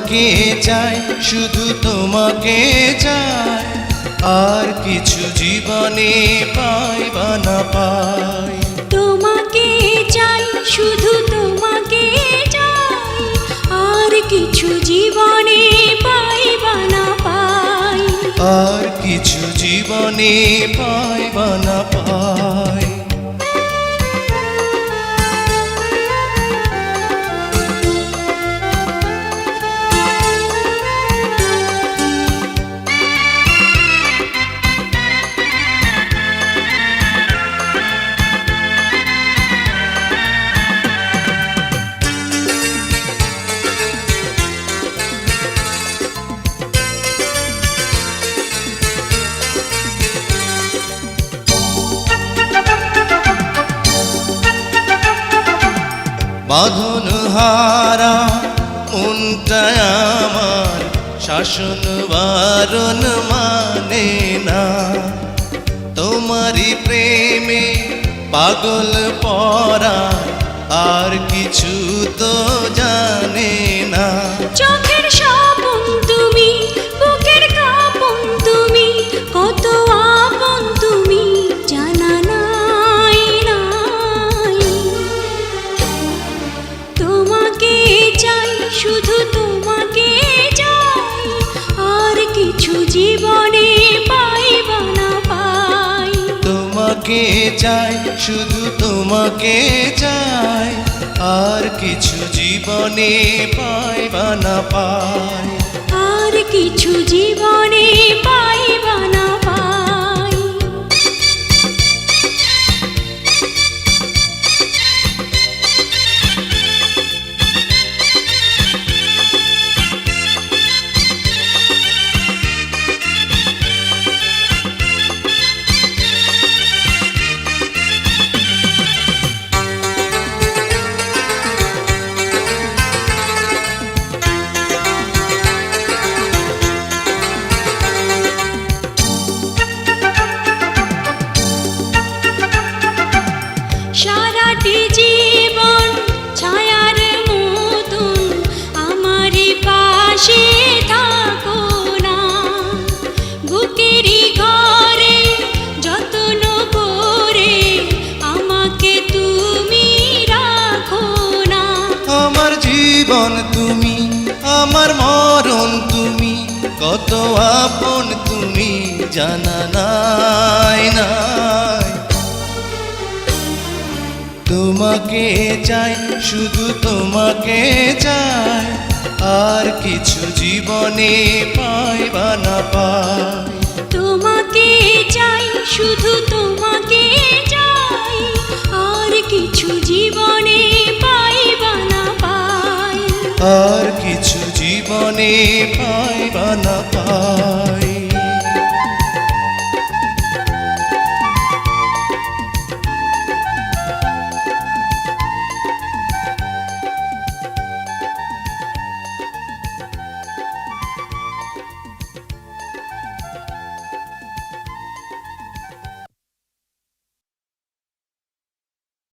তোমাকে চাই, শুধু তোমাকে চাই, আর কিছু জীবনে পাই বা না পাই। তোমাকে চাই, শুধু তোমাকে চাই, আর কিছু জীবনে পাই বা না পাই। আর কিছু জীবনে পাই বা না পাই। বাঁধন হারা মনটা আমার শাসন বারণ মানে না। তোমারই প্রেমে পাগল পরা আর কিছু তো জানে না। চোখের স্বপন তুমি, বুকের কাঁপন তুমি, কত আপন তুমি জানা নাই নাই। তোমাকে চাই, শুধু তোমাকে চাই, আর কিছু জীবনে পাই বা না পাই। তোমাকে চাই, শুধু তোমাকে চাই, আর কিছু জীবনে পাই বা না পাই। আর কিছু জীবনে পাই বা না পাই। সারাটি জীবন ছায়ার মতন আমারই পাশে থাকো না। বুকেরই ঘরে যত্ন করে আমাকে তুমি রাখো না। আমার জীবন তুমি, আমার মরণ তুমি, কত আপন তুমি জানা নাই নাই। তোমাকে চাই, শুধু তোমাকে চাই, আর কিছু জীবনে পাই বা না পাই। তোমাকে চাই, শুধু তোমাকে চাই, আর কিছু জীবনে পাই বা না পাই। আর কিছু জীবনে পাই বা না পাই।